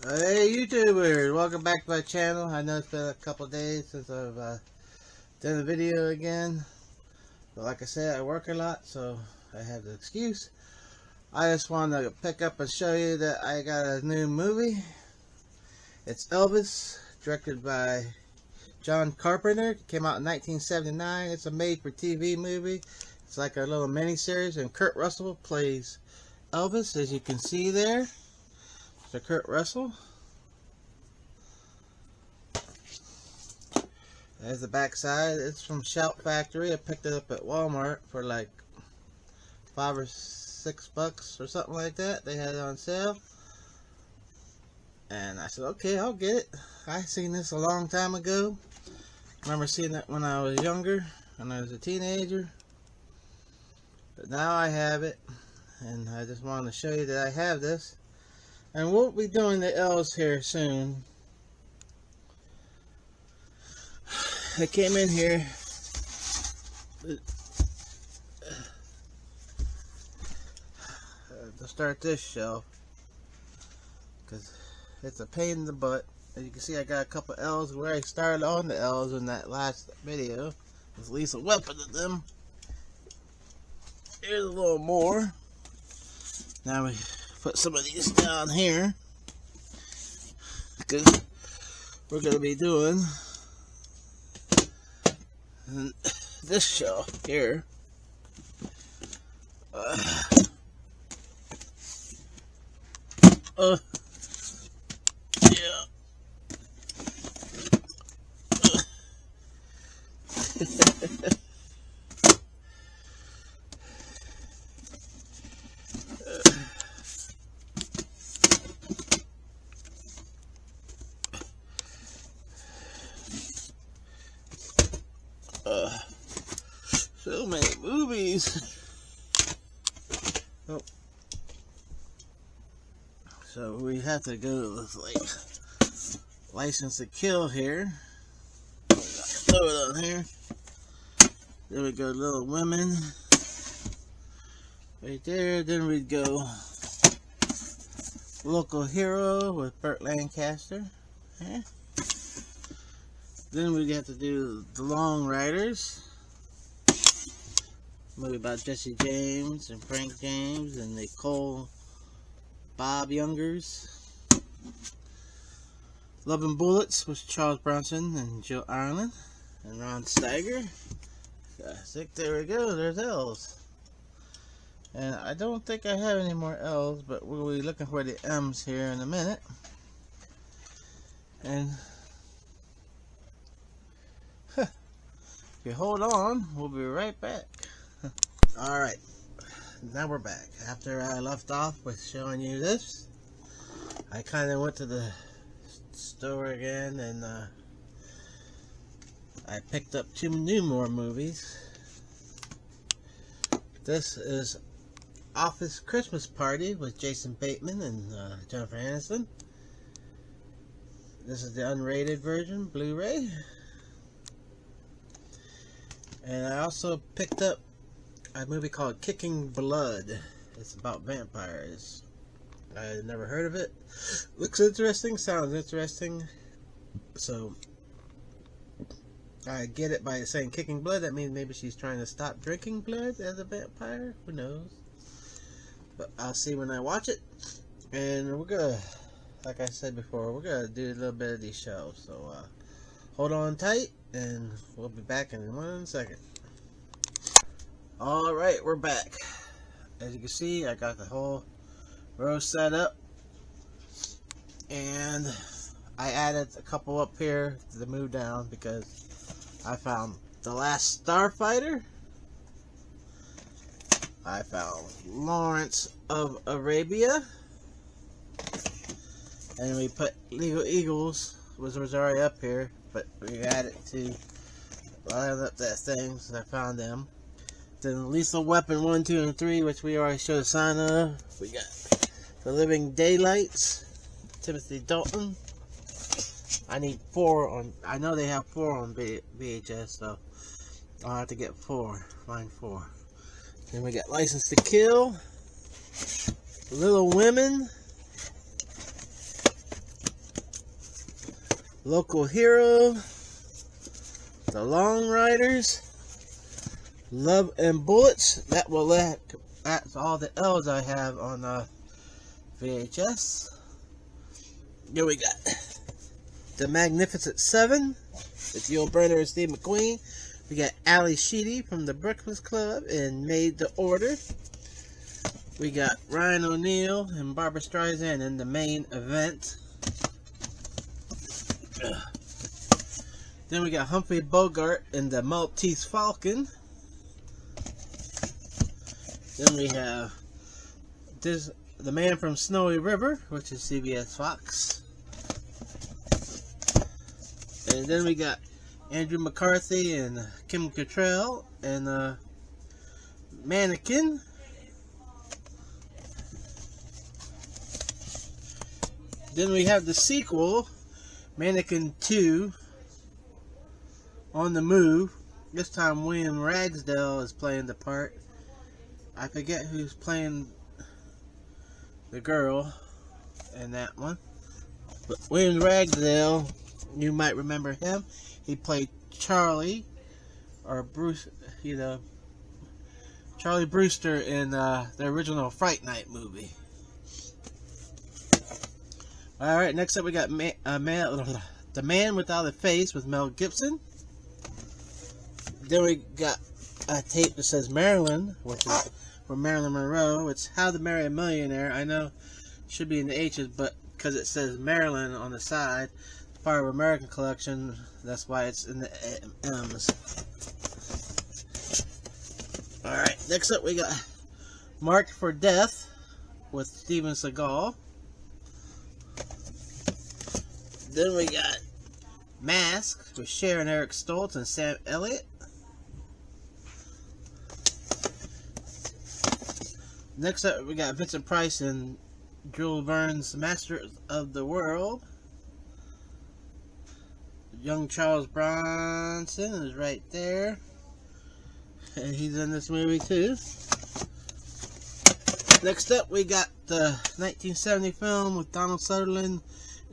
Hey YouTubers, welcome back to my channel. I know it's been a couple days since I've done a video again, but like I said, I work a lot, so I have the excuse. I just wanted to pick up and show you that I got a new movie. It's Elvis, directed by John Carpenter. It came out in 1979. It's a made-for-TV movie. It's like a little mini-series, and Kurt Russell plays Elvis, as you can see there. So Kurt Russell. There's the back side. It's from Shout Factory. I picked it up at Walmart for like $5 or $6 or something like that. They had it on sale. And I said, okay, I'll get it. I seen this a long time ago. I remember seeing it when I was younger, when I was a teenager. But now I have it. And I just wanted to show you that I have this. And we'll be doing the L's here soon. I came in here to start this shelf because it's a pain in the butt. As you can see, I got a couple L's where I started on the L's in that last video. There's at least a weapon of them. Here's a little more. Now we put some of these down here because we're going to be doing this shelf here. Yeah. So many movies. Oh. So we have to go to this like License to Kill here. Throw it on here. There we go, Little Women. Right there. Then we'd go Local Hero with Burt Lancaster. Okay. Then we'd have to do The Long Riders. Movie about Jesse James and Frank James and Nicole Bob Youngers. Loving Bullets with Charles Bronson and Jill Ireland and Ron Steiger. Classic. There we go. There's L's. And I don't think I have any more L's, but we'll be looking for the M's here in a minute. And if you hold on, we'll be right back. Alright, now we're back. After I left off with showing you this, I kind of went to the store again and I picked up two more movies. This is Office Christmas Party with Jason Bateman and Jennifer Aniston. This is the unrated version, Blu-ray. And I also picked up a movie called Kicking Blood. It's about vampires. I never heard of it. Looks interesting, sounds interesting. So I get it by saying Kicking Blood. That means maybe she's trying to stop drinking blood as a vampire. Who knows? But I'll see when I watch it. And we're gonna, like I said before, we're gonna do a little bit of these shows. So hold on tight, and we'll be back in 1 second. Alright, we're back. As you can see, I got the whole row set up. And I added a couple up here to move down because I found The Last Starfighter. I found Lawrence of Arabia. And we put Legal Eagles, which was already up here, but we added to line up that thing, so I found them. Then Lethal Weapon 1, 2, and 3, which we already showed a sign of. We got The Living Daylights, Timothy Dalton. I need 4 on, I know they have 4 on VHS, so I'll have to get 4, find 4. Then we got License to Kill, Little Women, Local Hero, The Long Riders, Love and Bullets. That's all the L's I have on VHS. Here we got The Magnificent Seven with Yul Brynner and Steve McQueen. We got Ali Sheedy from The Breakfast Club and Made to Order. We got Ryan O'Neal and Barbra Streisand in The Main Event. Then we got Humphrey Bogart in The Maltese Falcon. Then we have The Man from Snowy River, which is CBS Fox. And then we got Andrew McCarthy and Kim Cattrall and Mannequin. Then we have the sequel, Mannequin 2, On the Move. This time William Ragsdale is playing the part. I forget who's playing the girl in that one. But William Ragsdale, you might remember him. He played Charlie, or Bruce, Charlie Brewster in the original Fright Night movie. Alright, next up we got The Man Without a Face with Mel Gibson. Then we got a tape that says Marilyn, which is for Marilyn Monroe. It's How to Marry a Millionaire. I know it should be in the H's, but because it says Marilyn on the side, it's part of American Collection, that's why it's in the M's. Alright, next up we got Marked for Death with Steven Seagal. Then we got Mask with Sharon Eric Stoltz and Sam Elliott. Next up, we got Vincent Price and Jules Verne's Masters of the World. Young Charles Bronson is right there. And he's in this movie too. Next up, we got the 1970 film with Donald Sutherland,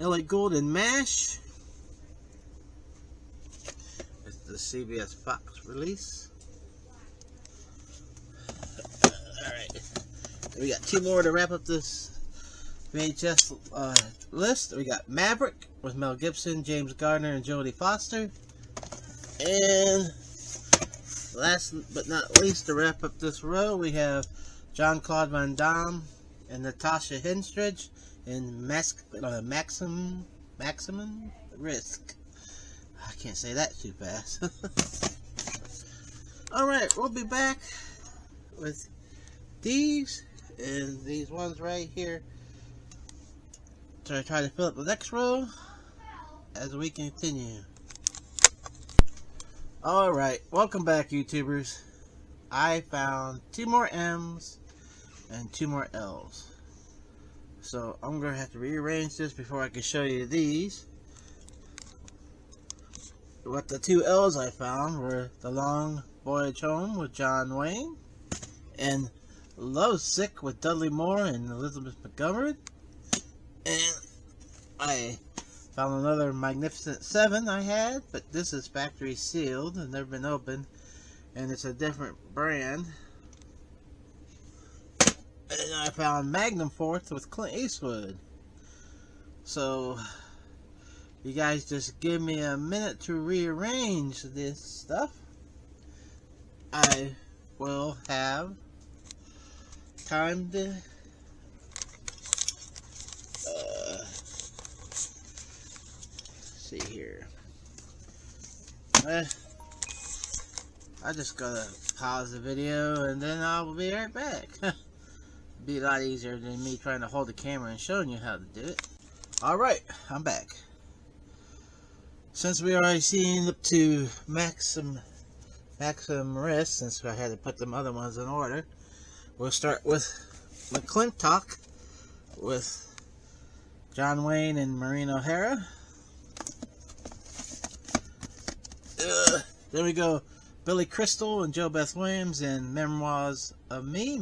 Elliot Gould, and MASH. It's the CBS Fox release. Alright. We got two more to wrap up this VHS list. We got Maverick with Mel Gibson, James Garner, and Jodie Foster. And last but not least, to wrap up this row, we have Jean-Claude Van Damme and Natasha Henstridge in Maximum Risk. I can't say that too fast. Alright, we'll be back with these and these ones right here to try to fill up the next row as we continue. Alright, welcome back, YouTubers. I found 2 more M's and 2 more L's. So I'm going to have to rearrange this before I can show you these. What the 2 L's I found were The Long Voyage Home with John Wayne and Lovesick with Dudley Moore and Elizabeth Montgomery. And I found another Magnificent Seven I had, but this is factory sealed and never been opened, and it's a different brand. And I found Magnum Force with Clint Eastwood. So you guys just give me a minute to rearrange this stuff. I will have time to see here. I just gotta pause the video and then I'll be right back. Be a lot easier than me trying to hold the camera and showing you how to do it. Alright, I'm back. Since we already seen up to Maximum Risk, since I had to put them other ones in order, we'll start with McClintock with John Wayne and Maureen O'Hara. There we go, Billy Crystal and Jo Beth Williams in Memories of Me.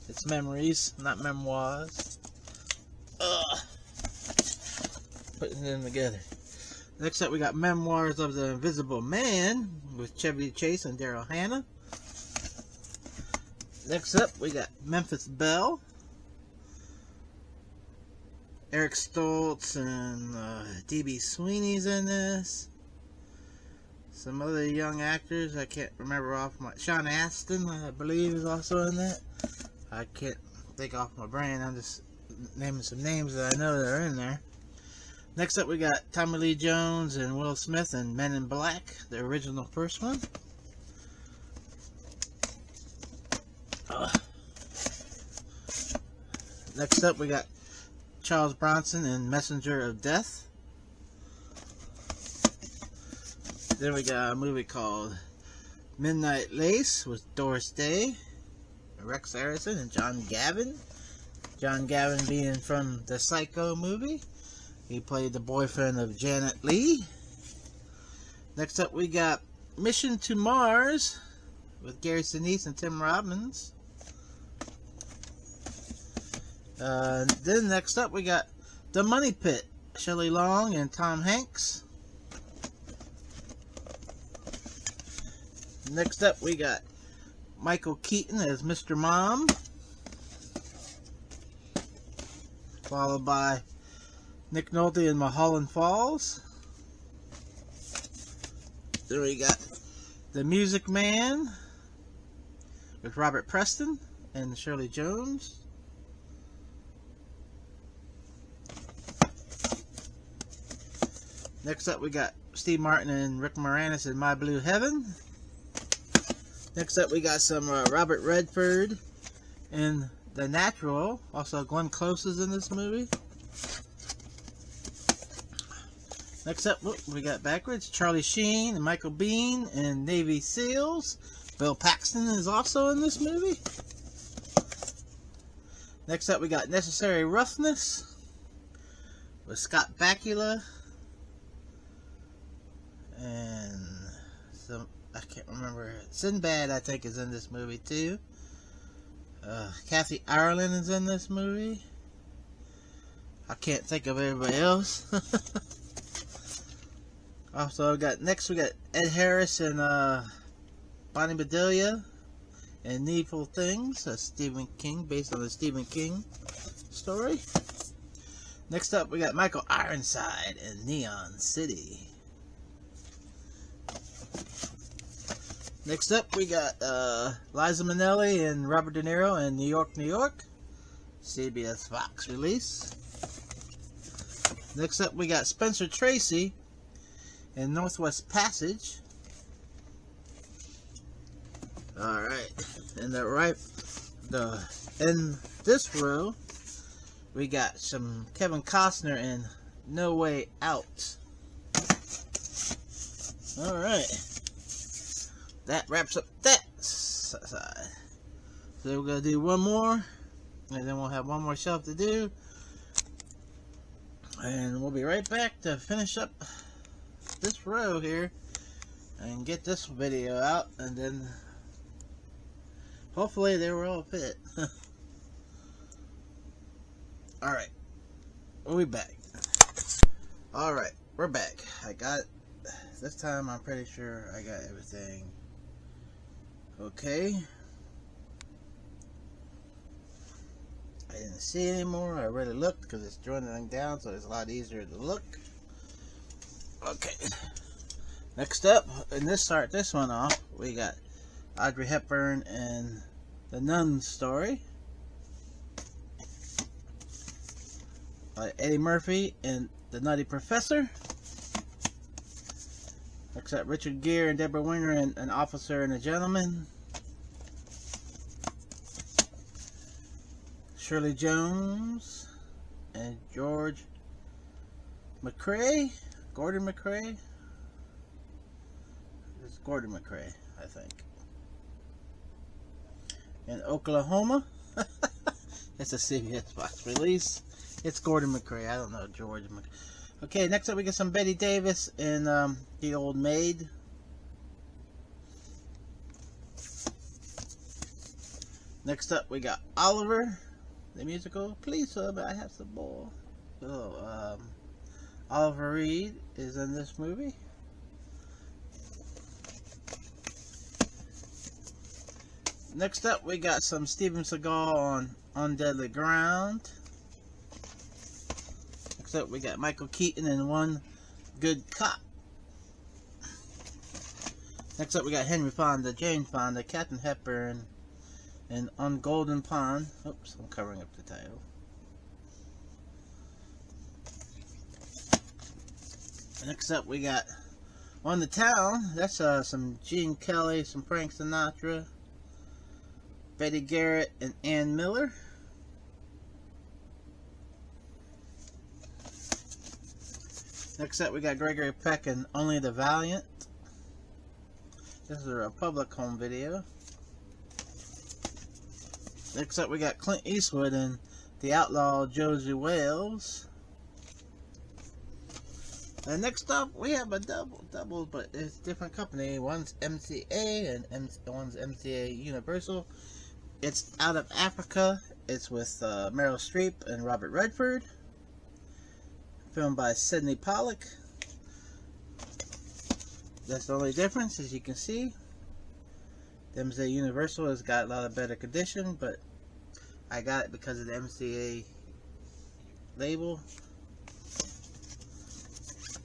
It's memories, not memoirs. putting them together. Next up, we got Memoirs of the Invisible Man with Chevy Chase and Daryl Hannah. Next up, we got Memphis Belle. Eric Stoltz and D.B. Sweeney's in this. Some other young actors I can't remember off my... Sean Astin, I believe, is also in that. I can't think off my brain. I'm just naming some names that I know that are in there. Next up, we got Tommy Lee Jones and Will Smith in Men in Black, the original first one. Next up, we got Charles Bronson in Messenger of Death. Then we got a movie called Midnight Lace with Doris Day, Rex Harrison, and John Gavin. John Gavin being from the Psycho movie. He played the boyfriend of Janet Leigh. Next up, we got Mission to Mars with Gary Sinise and Tim Robbins. Then next up, we got The Money Pit, Shelley Long and Tom Hanks. Next up, we got Michael Keaton as Mr. Mom, followed by Nick Nolte in Mulholland Falls. Then we got The Music Man with Robert Preston and Shirley Jones. Next up, we got Steve Martin and Rick Moranis in My Blue Heaven. Next up, we got some Robert Redford in The Natural. Also, Glenn Close is in this movie. Next up, we got backwards Charlie Sheen and Michael Biehn in Navy SEALs. Bill Paxton is also in this movie. Next up, we got Necessary Roughness with Scott Bakula and some, I can't remember. Sinbad, I think, is in this movie too. Kathy Ireland is in this movie. I can't think of everybody else. Also, next we got Ed Harris and Bonnie Bedelia and Needful Things, a Stephen King, based on the Stephen King story. Next up, we got Michael Ironside in Neon City. Next up, we got Liza Minnelli and Robert De Niro in New York, New York. CBS Fox release. Next up, we got Spencer Tracy in Northwest Passage. Alright. And in this row, we got some Kevin Costner in No Way Out. Alright. That wraps up that side. So we're going to do one more, and then we'll have one more shelf to do. And we'll be right back to finish up this row here and get this video out, and then hopefully they will all fit. Alright, we'll be back. Alright, we're back. I got it. This time I'm pretty sure I got everything okay. I didn't see it anymore. I already looked because it's joining down, so it's a lot easier to look. Okay. Next up, and let's start this one off. We got Audrey Hepburn and The Nun Story. Eddie Murphy and The Nutty Professor. Next up, Richard Gere and Deborah Winger and An Officer and a Gentleman. Shirley Jones and George McCrae. Gordon McCrae. It's Gordon McCrae, I think. In Oklahoma. It's a CBS Fox release. It's Gordon McCrae. I don't know George McCrae. Okay, next up we get some Betty Davis in The Old Maid. Next up we got Oliver, the musical. Please, sir, but I have some more. Oliver Reed is in this movie. Next up, we got some Steven Seagal on Deadly Ground. Next up, we got Michael Keaton in One Good Cop. Next up, we got Henry Fonda, Jane Fonda, Katharine Hepburn, and On Golden Pond. Oops, I'm covering up the title. Next up, we got On the Town. That's some Gene Kelly, some Frank Sinatra, Betty Garrett, and Ann Miller. Next up, we got Gregory Peck and Only the Valiant. This is a public home video. Next up, we got Clint Eastwood and The Outlaw Josie Wales. And next up, we have a double, but it's a different company. One's MCA and one's MCA Universal. It's out of Africa. It's with Meryl Streep and Robert Redford. Filmed by Sidney Pollack. That's the only difference, as you can see. The MCA Universal has got a lot of better condition, but I got it because of the MCA label.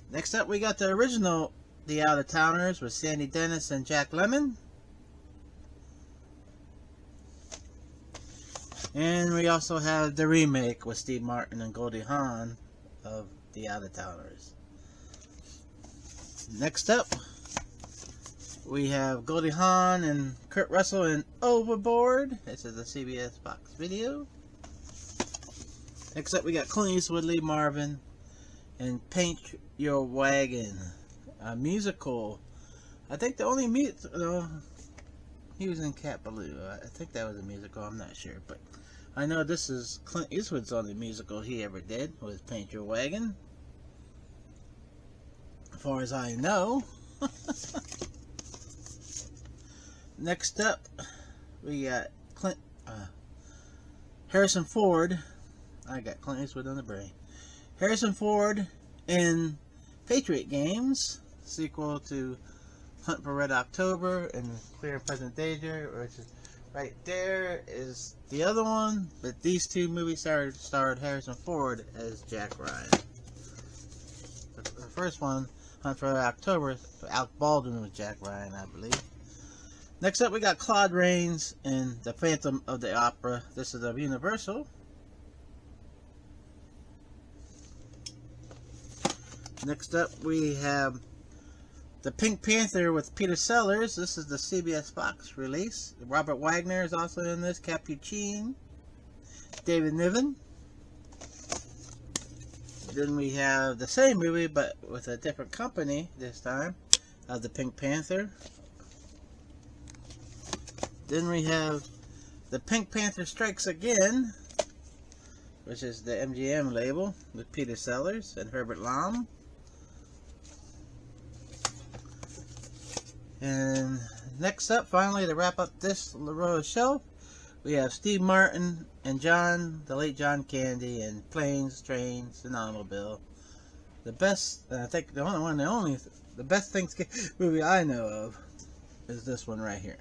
Next up, we got the original The Out of Towners with Sandy Dennis and Jack Lemmon. And we also have the remake with Steve Martin and Goldie Hawn of The Out of Towners. Next up, we have Goldie Hawn and Kurt Russell in Overboard. This is a CBS Fox video. Next up, we got Clint Eastwood, Lee Marvin, and Paint Your Wagon, a musical. I think the only musical, he was in Cat Ballou. I think that was a musical. I'm not sure, but I know this is Clint Eastwood's only musical he ever did was Paint Your Wagon, as far as I know. Next up, we got Harrison Ford. I got Clint Eastwood on the brain. Harrison Ford in Patriot Games, sequel to Hunt for Red October and Clear and Present Danger, which is right there is the other one, but these two movies starred Harrison Ford as Jack Ryan. The first one, Hunt for Red October, Alec Baldwin was Jack Ryan, I believe. Next up, we got Claude Rains in The Phantom of the Opera. This is of Universal. Next up, we have The Pink Panther with Peter Sellers. This is the CBS Fox release. Robert Wagner is also in this. Capuchin. David Niven. Then we have the same movie, but with a different company this time, of The Pink Panther. Then we have The Pink Panther Strikes Again, which is the MGM label, with Peter Sellers and Herbert Lom. And next up, finally, to wrap up this row of show, we have Steve Martin and the late John Candy, in Planes, Trains, and Automobile. The best, I think the best Thanksgiving movie I know of is this one right here.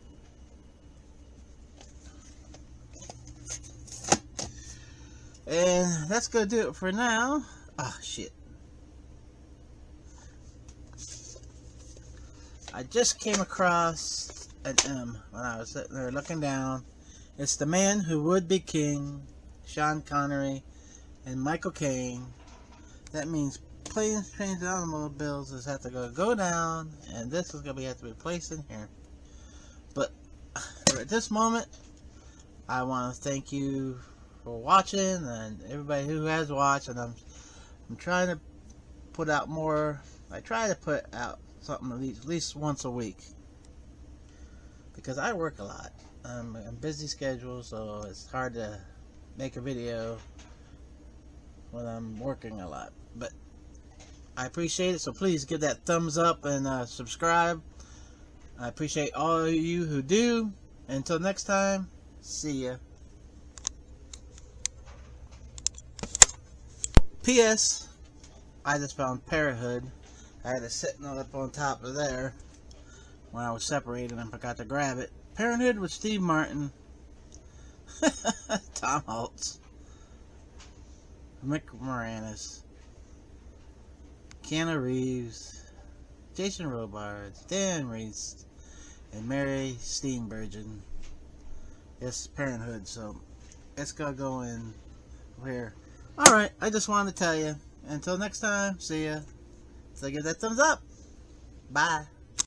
And that's gonna do it for now. Ah, shit. I just came across an M when I was sitting there looking down. It's The Man Who Would Be King, Sean Connery, and Michael Caine. That means Planes, Trains, and Automobiles is have to go down, and this is gonna have to be placed in here. But at this moment, I want to thank you for watching, and everybody who has watched. And I'm trying to put out more. I try to put out something at least once a week, because I work a lot. I'm busy schedule, so it's hard to make a video when I'm working a lot. But I appreciate it, so please give that thumbs up and subscribe. I appreciate all of you who do. Until next time, see ya. P.S. I just found Parenthood. I had it sitting up on top of there when I was separating and forgot to grab it. Parenthood with Steve Martin, Tom Holtz, Mick Moranis, Keanu Reeves, Jason Robards, Dan Reese, and Mary Steenburgen. It's Parenthood, so it's gonna go in here. Alright, I just wanted to tell you. Until next time, see ya. So give that thumbs up. Bye.